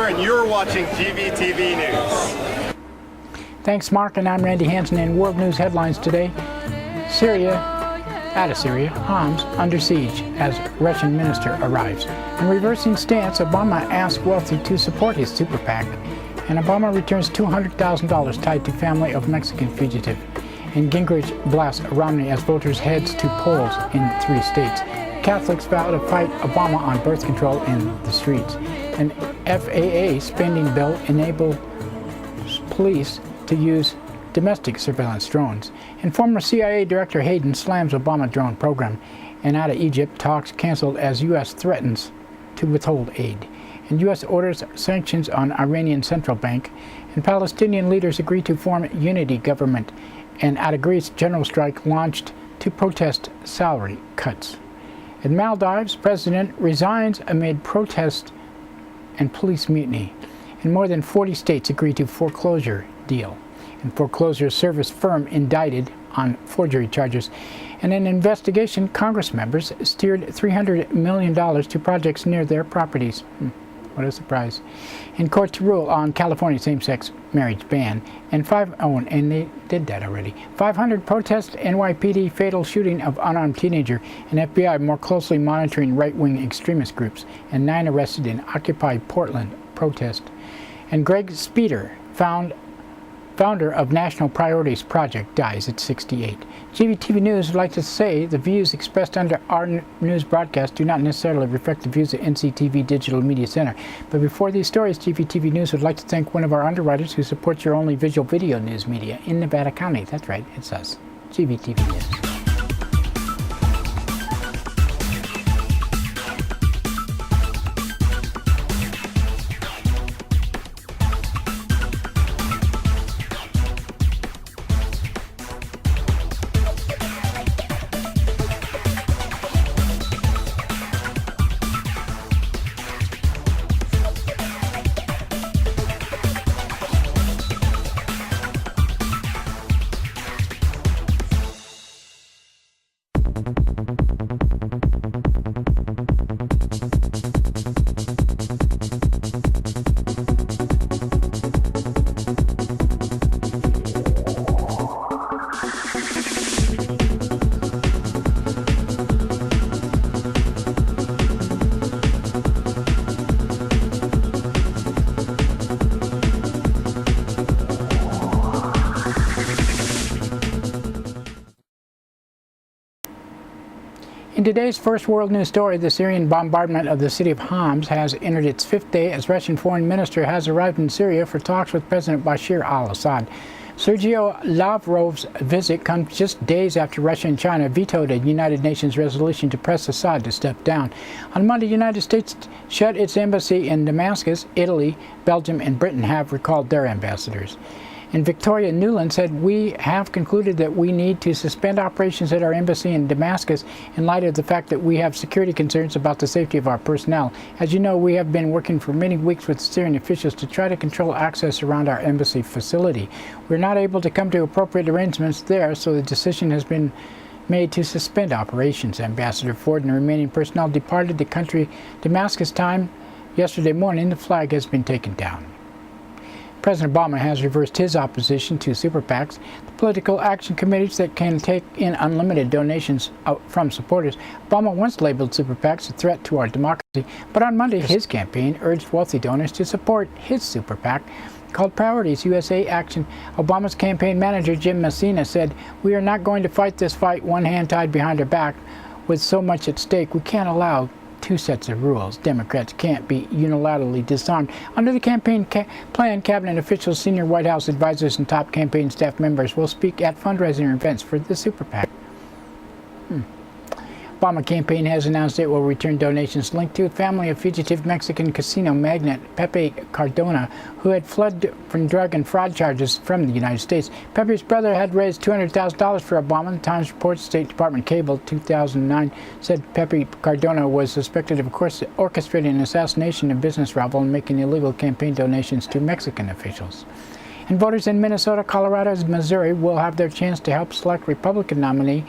And you're watching GVTV News. Thanks, Mark, and I'm Randy Hansen. In World News headlines today, out of Syria, Homs under siege as Russian minister arrives. In reversing stance, Obama asks wealthy to support his super PAC, and Obama returns $200,000 tied to family of Mexican fugitive. And Gingrich blasts Romney as voters heads to polls in 3 states. Catholics vow to fight Obama on birth control in the streets. An FAA spending bill enables police to use domestic surveillance drones. And former CIA Director Hayden slams Obama drone program. And out of Egypt, talks canceled as U.S. threatens to withhold aid. And U.S. orders sanctions on Iranian central bank. And Palestinian leaders agree to form unity government. And out of Greece, general strike launched to protest salary cuts. In Maldives, president resigns amid protest and police mutiny. And more than 40 states agree to foreclosure deal. And foreclosure service firm indicted on forgery charges. And in an investigation, Congress members steered $300 million to projects near their properties. What a surprise. In court to rule on California same-sex marriage ban. And they did that already. 500 protest NYPD fatal shooting of unarmed teenager. And FBI more closely monitoring right-wing extremist groups. And 9 arrested in Occupy Portland protest. And Greg Speeder, founder of National Priorities Project, dies at 68. GVTV News would like to say the views expressed under our news broadcast do not necessarily reflect the views of NCTV Digital Media Center. But before these stories, GVTV News would like to thank one of our underwriters who supports your only visual video news media in Nevada County. That's right, it's us, GVTV News. In today's first world news story, the Syrian bombardment of the city of Homs has entered its 5th day as Russian foreign minister has arrived in Syria for talks with President Bashar al-Assad. Sergei Lavrov's visit comes just days after Russia and China vetoed a United Nations resolution to press Assad to step down. On Monday, the United States shut its embassy in Damascus. Italy, Belgium, and Britain have recalled their ambassadors. And Victoria Newland said, "We have concluded that we need to suspend operations at our embassy in Damascus in light of the fact that we have security concerns about the safety of our personnel. As you know, we have been working for many weeks with Syrian officials to try to control access around our embassy facility. We're not able to come to appropriate arrangements there, so the decision has been made to suspend operations." Ambassador Ford and the remaining personnel departed the country Damascus time yesterday morning. The flag has been taken down. President Obama has reversed his opposition to super PACs, the political action committees that can take in unlimited donations from supporters. Obama once labeled super PACs a threat to our democracy, but on Monday his campaign urged wealthy donors to support his super PAC called Priorities USA Action. Obama's campaign manager Jim Messina said, "We are not going to fight this fight one hand tied behind our back. With so much at stake, we can't allow 2 sets of rules. Democrats can't be unilaterally disarmed." Under the campaign plan, cabinet officials, senior White House advisors, and top campaign staff members will speak at fundraising events for the super PAC. Obama campaign has announced it will return donations linked to a family of fugitive Mexican casino magnate Pepe Cardona, who had fled from drug and fraud charges from the United States. Pepe's brother had raised $200,000 for Obama. The Times reports State Department Cable 2009 said Pepe Cardona was suspected of orchestrating an assassination and business rival and making illegal campaign donations to Mexican officials. And voters in Minnesota, Colorado, and Missouri will have their chance to help select Republican nominee.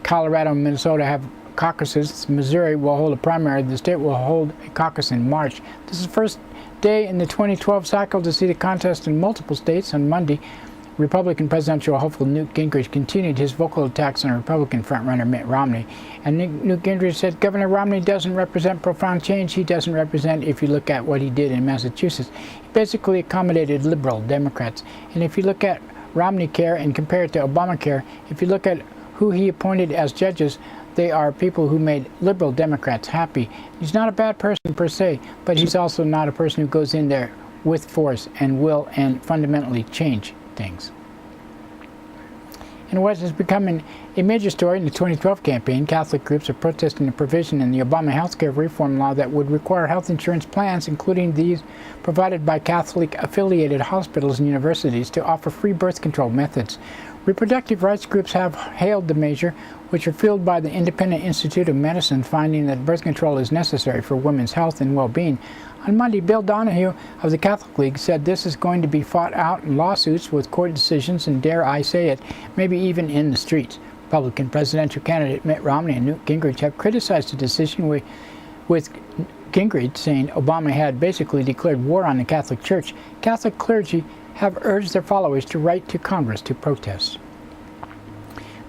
Colorado and Minnesota have caucuses. Missouri will hold a primary. The state will hold a caucus in March. This is the first day in the 2012 cycle to see the contest in multiple states. On Monday, Republican presidential hopeful Newt Gingrich continued his vocal attacks on Republican frontrunner Mitt Romney. And Newt Gingrich said Governor Romney doesn't represent profound change. He doesn't represent, if you look at what he did in Massachusetts, he basically accommodated liberal Democrats. And if you look at Romney Care and compare it to Obamacare, if you look at who he appointed as judges, they are people who made liberal Democrats happy. He's not a bad person per se, but he's also not a person who goes in there with force and will and fundamentally change things. And what is becoming a major story in the 2012 campaign, Catholic groups are protesting a provision in the Obama health care reform law that would require health insurance plans, including these provided by Catholic-affiliated hospitals and universities, to offer free birth control methods. Reproductive rights groups have hailed the measure, which are fueled by the Independent Institute of Medicine, finding that birth control is necessary for women's health and well-being. On Monday, Bill Donahue of the Catholic League said this is going to be fought out in lawsuits with court decisions and, dare I say it, maybe even in the streets. Republican presidential candidate Mitt Romney and Newt Gingrich have criticized the decision, with Gingrich saying Obama had basically declared war on the Catholic Church. Catholic clergy have urged their followers to write to Congress to protest.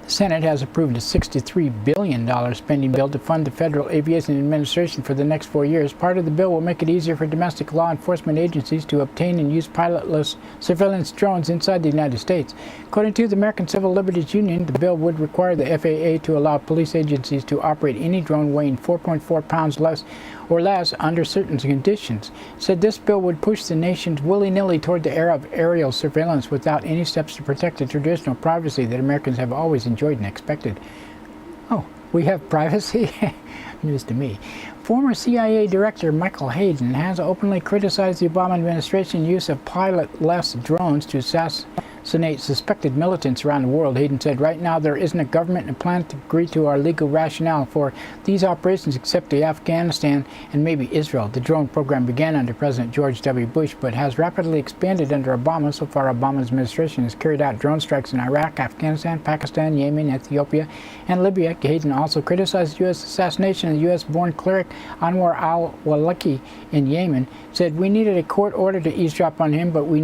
The Senate has approved a $63 billion spending bill to fund the Federal Aviation Administration for the next 4 years. Part of the bill will make it easier for domestic law enforcement agencies to obtain and use pilotless surveillance drones inside the United States. According to the American Civil Liberties Union, the bill would require the FAA to allow police agencies to operate any drone weighing 4.4 pounds less under certain conditions. It said this bill would push the nations willy-nilly toward the era of aerial surveillance without any steps to protect the traditional privacy that Americans have always enjoyed and expected. Oh, we have privacy? News to me. Former CIA Director Michael Hayden has openly criticized the Obama administration's use of pilot-less drones to assassinate suspected militants around the world. Hayden said, "Right now there isn't a government and plan to agree to our legal rationale for these operations except Afghanistan and maybe Israel. The drone program began under President George W. Bush but has rapidly expanded under Obama. So far, Obama's administration has carried out drone strikes in Iraq, Afghanistan, Pakistan, Yemen, Ethiopia, and Libya." Hayden also criticized U.S. assassination of the U.S.-born cleric Anwar al-Awlaki in Yemen. Said, "We needed a court order to eavesdrop on him, but we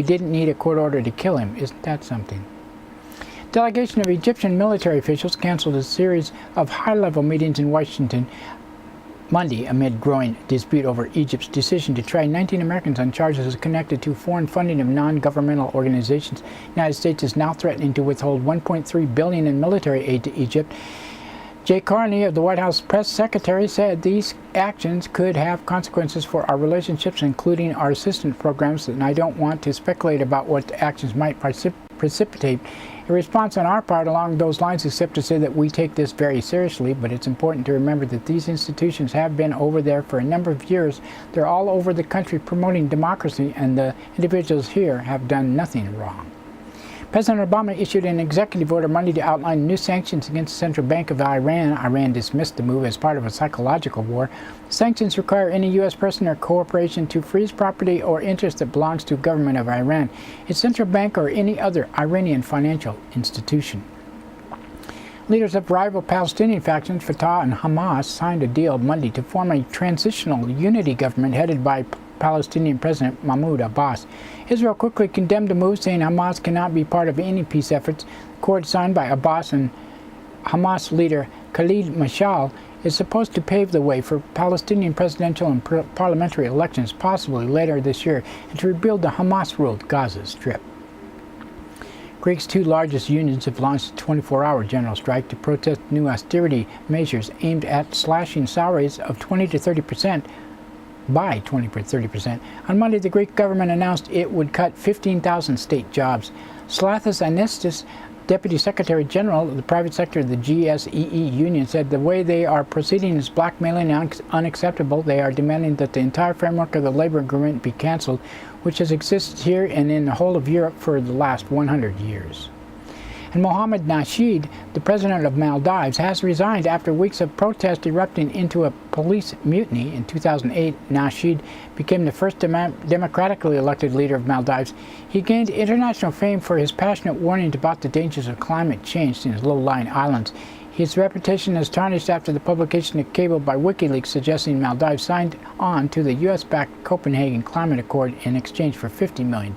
didn't need a court order to kill him." Isn't that something? Delegation of Egyptian military officials canceled a series of high-level meetings in Washington Monday amid growing dispute over Egypt's decision to try 19 Americans on charges connected to foreign funding of non-governmental organizations. The United States is now threatening to withhold $1.3 billion in military aid to Egypt. Jay Carney, of the White House press secretary, said these actions could have consequences for our relationships, including our assistance programs, and I don't want to speculate about what the actions might precipitate. A response on our part along those lines except to say that we take this very seriously, but it's important to remember that these institutions have been over there for a number of years. They're all over the country promoting democracy, and the individuals here have done nothing wrong. President Obama issued an executive order Monday to outline new sanctions against the Central Bank of Iran. Iran dismissed the move as part of a psychological war. The sanctions require any U.S. person or corporation to freeze property or interest that belongs to the government of Iran, its central bank, or any other Iranian financial institution. Leaders of rival Palestinian factions, Fatah and Hamas, signed a deal Monday to form a transitional unity government headed by Palestinian President Mahmoud Abbas. Israel quickly condemned the move, saying Hamas cannot be part of any peace efforts. The accord signed by Abbas and Hamas leader Khalid Mashal is supposed to pave the way for Palestinian presidential and parliamentary elections, possibly later this year, and to rebuild the Hamas-ruled Gaza Strip. Greece's two largest unions have launched a 24-hour general strike to protest new austerity measures aimed at slashing salaries of 20 to 30%. By 20-30%. On Monday, the Greek government announced it would cut 15,000 state jobs. Slathis Anistis Deputy Secretary General of the private sector of the GSEE union said the way they are proceeding is blackmailing and unacceptable. They are demanding that the entire framework of the labor agreement be cancelled, which has existed here and in the whole of Europe for the last 100 years. And Mohammed Nasheed, the president of Maldives, has resigned after weeks of protest erupting into a police mutiny. In 2008, Nasheed became the first democratically elected leader of Maldives. He gained international fame for his passionate warnings about the dangers of climate change in his low-lying islands. His reputation is tarnished after the publication of cable by WikiLeaks suggesting Maldives signed on to the U.S.-backed Copenhagen Climate Accord in exchange for $50 million.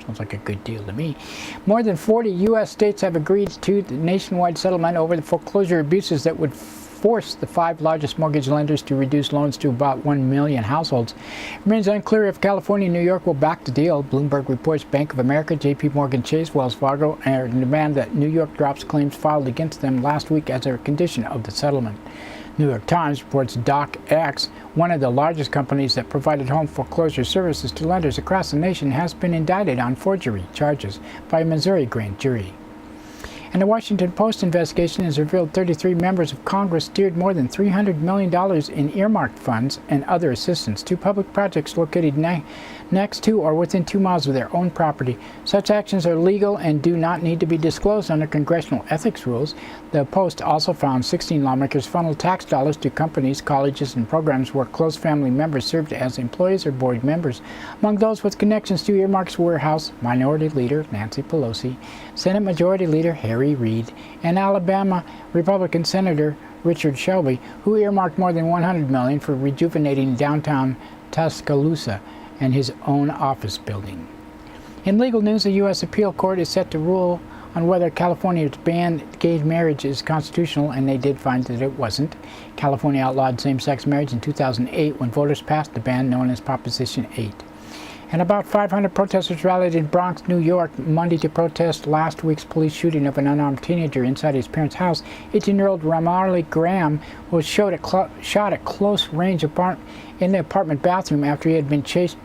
Sounds like a good deal to me. More than 40 U.S. states have agreed to the nationwide settlement over the foreclosure abuses that would force the 5 largest mortgage lenders to reduce loans to about 1 million households. It remains unclear if California and New York will back the deal. Bloomberg reports Bank of America, J.P. Morgan Chase, Wells Fargo are in demand that New York drops claims filed against them last week as a condition of the settlement. New York Times reports DocX, one of the largest companies that provided home foreclosure services to lenders across the nation, has been indicted on forgery charges by a Missouri grand jury. And the Washington Post investigation has revealed 33 members of Congress steered more than $300 million in earmarked funds and other assistance to public projects located next to or within 2 miles of their own property. Such actions are legal and do not need to be disclosed under congressional ethics rules. The Post also found 16 lawmakers funneled tax dollars to companies, colleges, and programs where close family members served as employees or board members. Among those with connections to earmarks were House Minority Leader Nancy Pelosi, Senate Majority Leader Harry Reid, and Alabama Republican Senator Richard Shelby, who earmarked more than $100 million for rejuvenating downtown Tuscaloosa and his own office building. In legal news, the U.S. Appeal Court is set to rule on whether California's ban gay marriage is constitutional, and they did find that it wasn't. California outlawed same-sex marriage in 2008 when voters passed the ban known as Proposition 8. And about 500 protesters rallied in Bronx, New York, Monday to protest last week's police shooting of an unarmed teenager inside his parents' house. 18-year-old Ramarley Graham was shot at close range in the apartment bathroom after he had been chased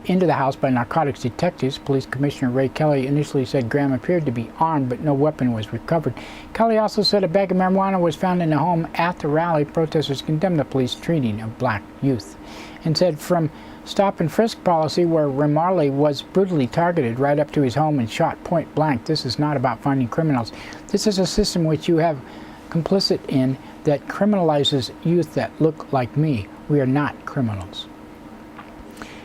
into the house by narcotics detectives. Police Commissioner Ray Kelly initially said Graham appeared to be armed, but no weapon was recovered. Kelly also said a bag of marijuana was found in the home at the rally. Protesters condemned the police treating of black youth and said from stop and frisk policy where Ramarley was brutally targeted right up to his home and shot point blank. This is not about finding criminals. This is a system which you have complicit in that criminalizes youth that look like me. We are not criminals.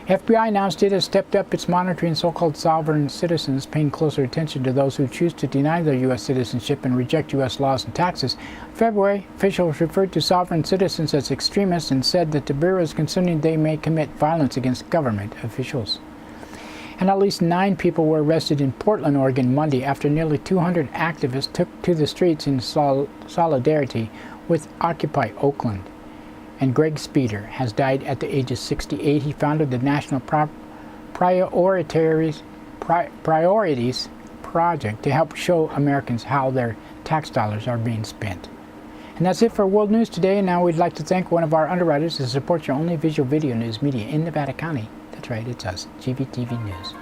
FBI announced it has stepped up its monitoring so-called sovereign citizens, paying closer attention to those who choose to deny their U.S. citizenship and reject U.S. laws and taxes. In February, officials referred to sovereign citizens as extremists and said that the Bureau is concerned they may commit violence against government officials. And at least 9 people were arrested in Portland, Oregon Monday after nearly 200 activists took to the streets in solidarity with Occupy Oakland. And Greg Speeder has died at the age of 68. He founded the National Priorities Project to help show Americans how their tax dollars are being spent. And that's it for World News today. And now we'd like to thank one of our underwriters to support your only visual video news media in Nevada County. That's right, it's us, GVTV News.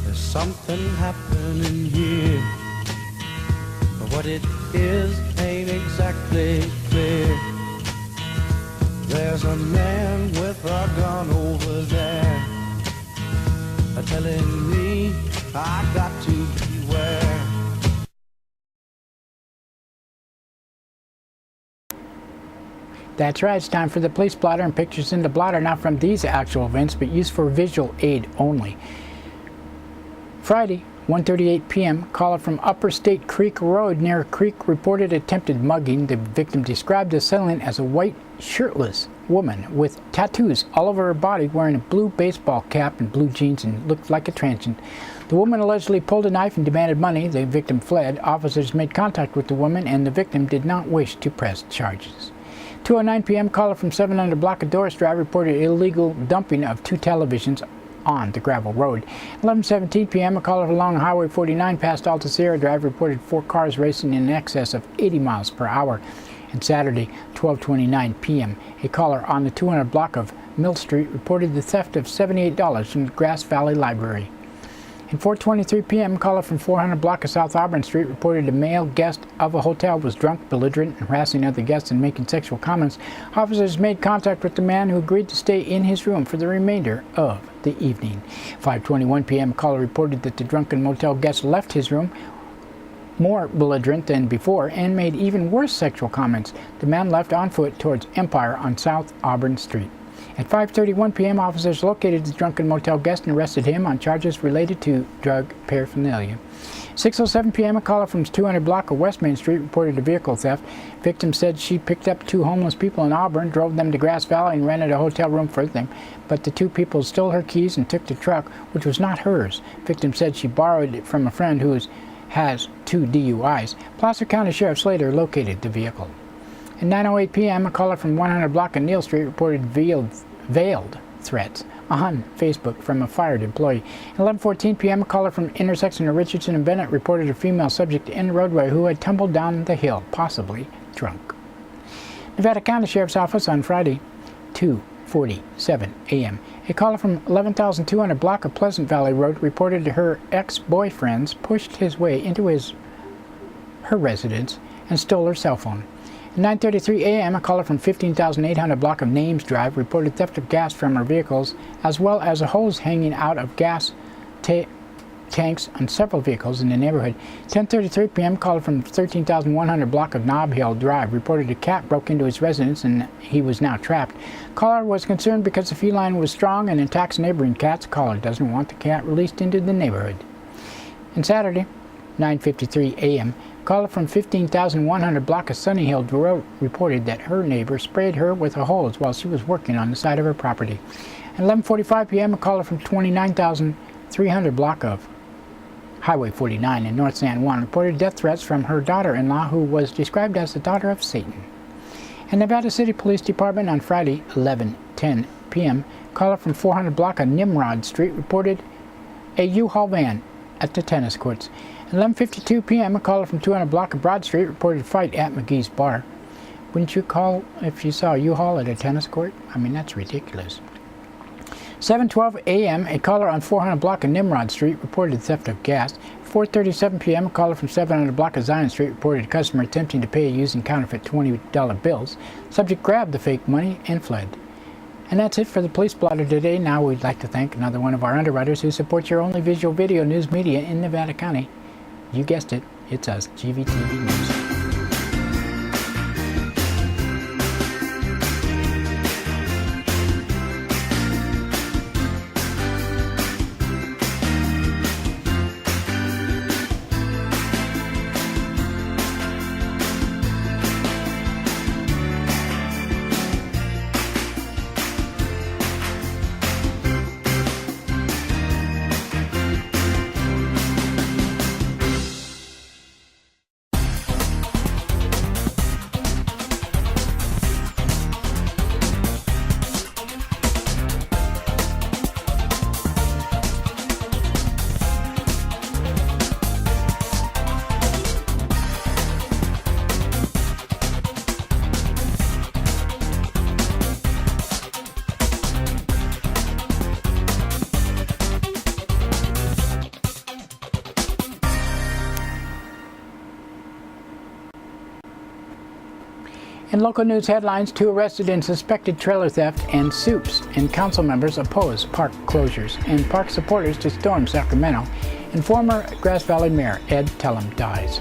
There's something happening here, but what What it is ain't exactly clear. There's a man with a gun over there, telling me I got to beware. That's right, it's time for the police blotter and pictures in the blotter, not from these actual events, but used for visual aid only. Friday, 1:38 p.m., caller from Upper State Creek Road near Creek reported attempted mugging. The victim described the assailant as a white, shirtless woman with tattoos all over her body, wearing a blue baseball cap and blue jeans, and looked like a transient. The woman allegedly pulled a knife and demanded money. The victim fled. Officers made contact with the woman, and the victim did not wish to press charges. 2:09 p.m., caller from 700 block of Doris Drive reported illegal dumping of 2 televisions on the gravel road. 11:17 p.m., a caller along Highway 49 past Alta Sierra Drive reported 4 cars racing in excess of 80 miles per hour. And Saturday, 12:29 p.m., a caller on the 200 block of Mill Street reported the theft of $78 from the Grass Valley Library. At 4:23 p.m., a caller from 400 block of South Auburn Street reported a male guest of a hotel was drunk, belligerent, and harassing other guests and making sexual comments. Officers made contact with the man, who agreed to stay in his room for the remainder of the evening. 5:21 p.m., a caller reported that the drunken motel guest left his room more belligerent than before and made even worse sexual comments. The man left on foot towards Empire on South Auburn Street. At 5:31 p.m., officers located the drunken motel guest and arrested him on charges related to drug paraphernalia. 6:07 p.m., a caller from 200 block of West Main Street reported a vehicle theft. Victim said she picked up 2 homeless people in Auburn, drove them to Grass Valley, and rented a hotel room for them, but the 2 people stole her keys and took the truck, which was not hers. Victim said she borrowed it from a friend who has 2 DUIs. Placer County Sheriff's later located the vehicle. At 9:08 p.m., a caller from 100 block of Neal Street reported veiled threats on Facebook from a fired employee. At 11:14 p.m., a caller from intersection of Richardson and Bennett reported a female subject in the roadway who had tumbled down the hill, possibly drunk. Nevada County Sheriff's Office on Friday, 2:47 a.m. A caller from 11,200 block of Pleasant Valley Road reported her ex-boyfriends pushed his way into her residence and stole her cell phone. At 9:33 a.m., a caller from 15,800 block of Names Drive reported theft of gas from her vehicles, as well as a hose hanging out of gas tanks on several vehicles in the neighborhood. 10:33 p.m., a caller from 13,100 block of Knob Hill Drive reported a cat broke into his residence and he was now trapped. Caller was concerned because the feline was strong and attacks neighboring cats. Caller doesn't want the cat released into the neighborhood. And Saturday, 9:53 a.m., caller from 15,100 block of Sunny Hill Road reported that her neighbor sprayed her with a hose while she was working on the side of her property. At 11:45 p.m., a caller from 29,300 block of Highway 49 in North San Juan reported death threats from her daughter-in-law, who was described as the daughter of Satan. And Nevada City Police Department on Friday, 11:10 p.m., caller from 400 block of Nimrod Street reported a U-Haul van at the tennis courts. At 11:52 p.m., a caller from 200 block of Broad Street reported a fight at McGee's Bar. Wouldn't you call if you saw a U-Haul at a tennis court? I mean, that's ridiculous. 7:12 a.m., a caller on 400 block of Nimrod Street reported theft of gas. 4:37 p.m., a caller from 700 block of Zion Street reported a customer attempting to pay using counterfeit $20 bills. Subject grabbed the fake money and fled. And that's it for the Police Blotter today. Now we'd like to thank another one of our underwriters who supports your only visual video news media in Nevada County. You guessed it, it's us, GVTV News. In local news headlines, 2 arrested in suspected trailer theft and soups, and council members oppose park closures, and park supporters to storm Sacramento, and former Grass Valley Mayor Ed Tellem dies.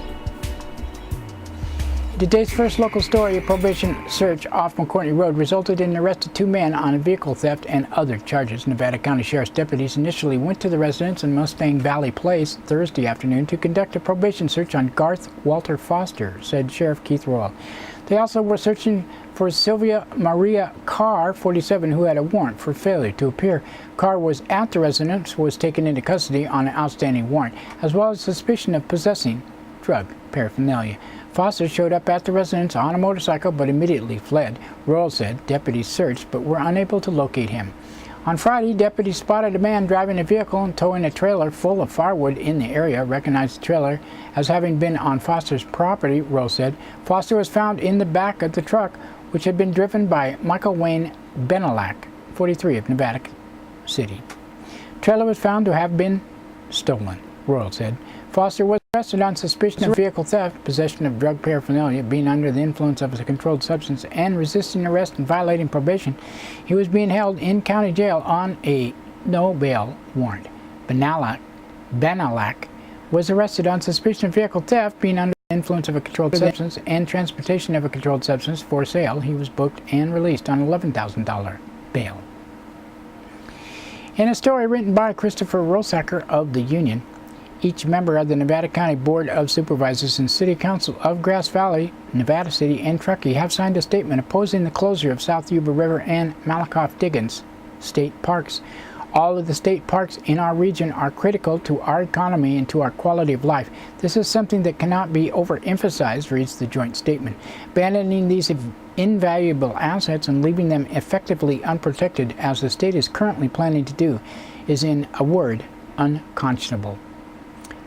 Today's first local story, a probation search off McCourtney Road resulted in the arrest of 2 men on vehicle theft and other charges. Nevada County Sheriff's deputies initially went to the residence in Mustang Valley Place Thursday afternoon to conduct a probation search on Garth Walter Foster, said Sheriff Keith Royal. They also were searching for Sylvia Maria Carr, 47, who had a warrant for failure to appear. Carr was at the residence, was taken into custody on an outstanding warrant, as well as suspicion of possessing drug paraphernalia. Foster showed up at the residence on a motorcycle but immediately fled. Royal said deputies searched but were unable to locate him. On Friday, deputies spotted a man driving a vehicle and towing a trailer full of firewood in the area. Recognized the trailer as having been on Foster's property, Royal said. Foster was found in the back of the truck, which had been driven by Michael Wayne Benelak, 43, of Nevada City. Trailer was found to have been stolen, Royal said. Foster was arrested on suspicion of vehicle theft, possession of drug paraphernalia, being under the influence of a controlled substance, and resisting arrest and violating probation. He was being held in county jail on a no bail warrant. Benelak was arrested on suspicion of vehicle theft, being under the influence of a controlled substance, and transportation of a controlled substance for sale. He was booked and released on $11,000 bail. In a story written by Christopher Rosacker of the Union, each member of the Nevada County Board of Supervisors and City Council of Grass Valley, Nevada City, and Truckee have signed a statement opposing the closure of South Yuba River and Malakoff-Diggins state parks. All of the state parks in our region are critical to our economy and to our quality of life. This is something that cannot be overemphasized, reads the joint statement. Abandoning these invaluable assets and leaving them effectively unprotected, as the state is currently planning to do, is, in a word, unconscionable.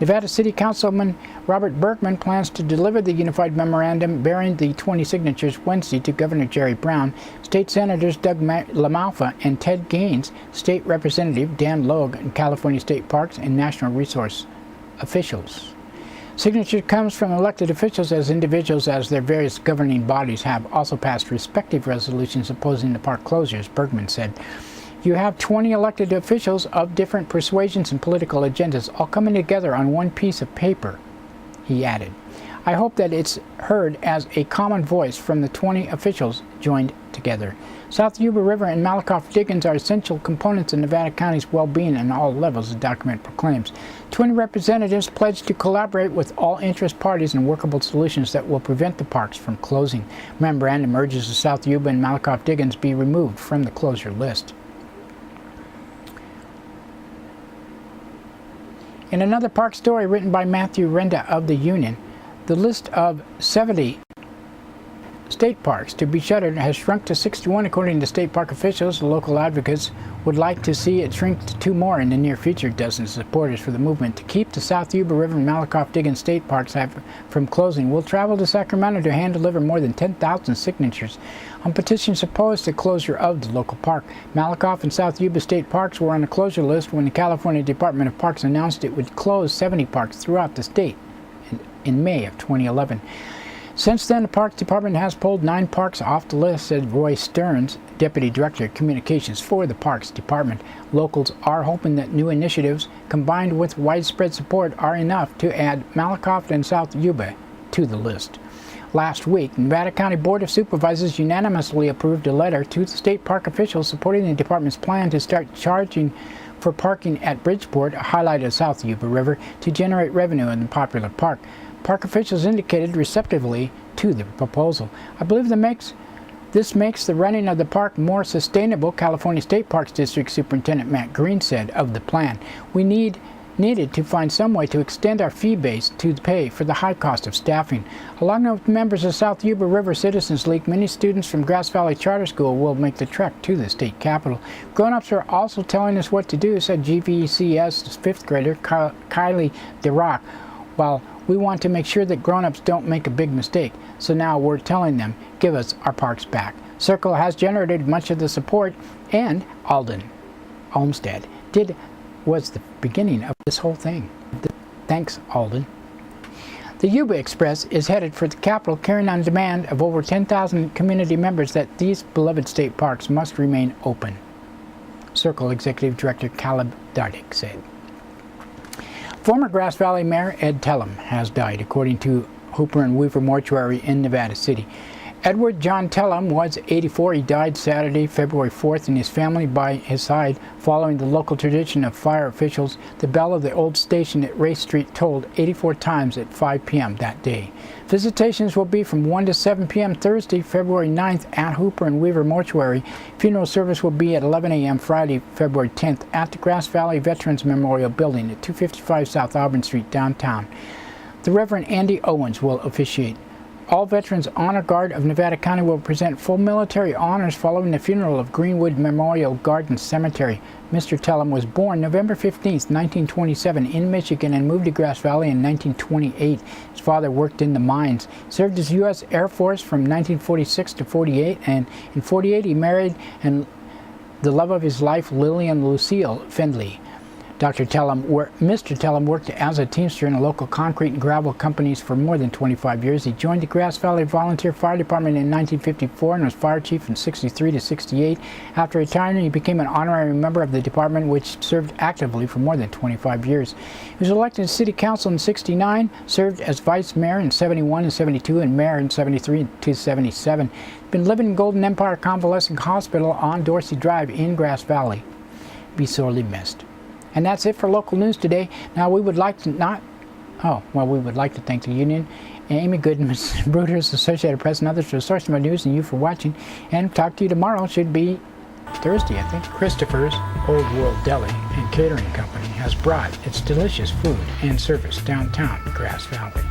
Nevada City Councilman Robert Berkman plans to deliver the unified memorandum bearing the 20 signatures Wednesday to Governor Jerry Brown, State Senators Doug LaMalfa and Ted Gaines, State Representative Dan Logue, and California State Parks and National Resource officials. Signature comes from elected officials as individuals, as their various governing bodies have also passed respective resolutions opposing the park closures, Bergman said. You have 20 elected officials of different persuasions and political agendas all coming together on one piece of paper, he added. I hope that it's heard as a common voice from the 20 officials joined together. South Yuba River and Malakoff-Diggins are essential components of Nevada County's well-being on all levels, the document proclaims. 20 representatives pledged to collaborate with all interest parties in workable solutions that will prevent the parks from closing. Memorandum urges the South Yuba and Malakoff-Diggins be removed from the closure list. In another park story written by Matthew Renda of the Union, the list of 70 state parks to be shuttered has shrunk to 61 according to state park officials. The local advocates would like to see it shrink to 2 more in the near future. Dozens of supporters for the movement to keep the South Yuba River and Malakoff-Diggins state parks from closing will travel to Sacramento to hand deliver more than 10,000 signatures on petitions opposed to closure of the local park. Malakoff and South Yuba state parks were on the closure list when the California Department of Parks announced it would close 70 parks throughout the state in May of 2011. Since then, the Parks Department has pulled 9 parks off the list, said Roy Stearns, Deputy Director of Communications for the Parks Department. Locals are hoping that new initiatives, combined with widespread support, are enough to add Malakoff and South Yuba to the list. Last week, the Nevada County Board of Supervisors unanimously approved a letter to the state park officials supporting the department's plan to start charging for parking at Bridgeport, a highlight of South Yuba River, to generate revenue in the popular park. Park officials indicated receptively to the proposal. I believe this makes the running of the park more sustainable, California State Parks District Superintendent Matt Green said of the plan. We needed to find some way to extend our fee base to pay for the high cost of staffing. Along with members of South Yuba River Citizens League, many students from Grass Valley Charter School will make the trek to the state capitol. Grown-ups are also telling us what to do, said GVCS 5th grader Kylie DeRock. While we want to make sure that grown-ups don't make a big mistake, so now we're telling them, give us our parks back. Circle has generated much of the support, and Alden Olmsted was the beginning of this whole thing. Thanks, Alden. The Yuba Express is headed for the capital, carrying on demand of over 10,000 community members that these beloved state parks must remain open, Circle Executive Director Caleb Dardick said. Former Grass Valley Mayor Ed Tellem has died, according to Hooper and Weaver Mortuary in Nevada City. Edward John Tellem was 84. He died Saturday, February 4th, and his family by his side, following the local tradition of fire officials. The bell of the old station at Race Street tolled 84 times at 5 p.m. that day. Visitations will be from 1 to 7 p.m. Thursday, February 9th at Hooper and Weaver Mortuary. Funeral service will be at 11 a.m. Friday, February 10th at the Grass Valley Veterans Memorial Building at 255 South Auburn Street, downtown. The Reverend Andy Owens will officiate. All Veterans Honor Guard of Nevada County will present full military honors following the funeral of Greenwood Memorial Garden Cemetery. Mr. Tellem was born November 15, 1927 in Michigan and moved to Grass Valley in 1928. His father worked in the mines, served as U.S. Air Force from 1946 to 48, and in 48 he married and the love of his life, Lillian Lucille Findley. Mr. Tellem worked as a teamster in local concrete and gravel companies for more than 25 years. He joined the Grass Valley Volunteer Fire Department in 1954 and was fire chief from 63 to 68. After retiring, he became an honorary member of the department, which served actively for more than 25 years. He was elected to City Council in 69, served as vice mayor in 71 and 72, and mayor in 73 to 77. Been living in Golden Empire Convalescent Hospital on Dorsey Drive in Grass Valley. Be sorely missed. And that's it for local news today. Now we would like to we would like to thank the union, Amy Goodman, Brooders, Associated Press, and others for the source of my news, and you for watching. And talk to you tomorrow. Should be Thursday, I think. Christopher's Old World Deli and Catering Company has brought its delicious food and service downtown Grass Valley.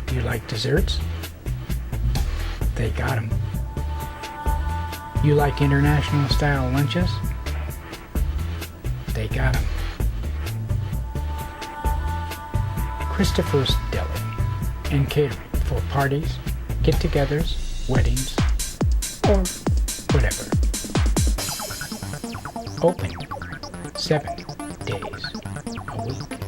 Do you like desserts? They got them. You like international style lunches? They got them. Christopher's Deli and Catering for parties, get-togethers, weddings, or whatever. Open 7 days a week.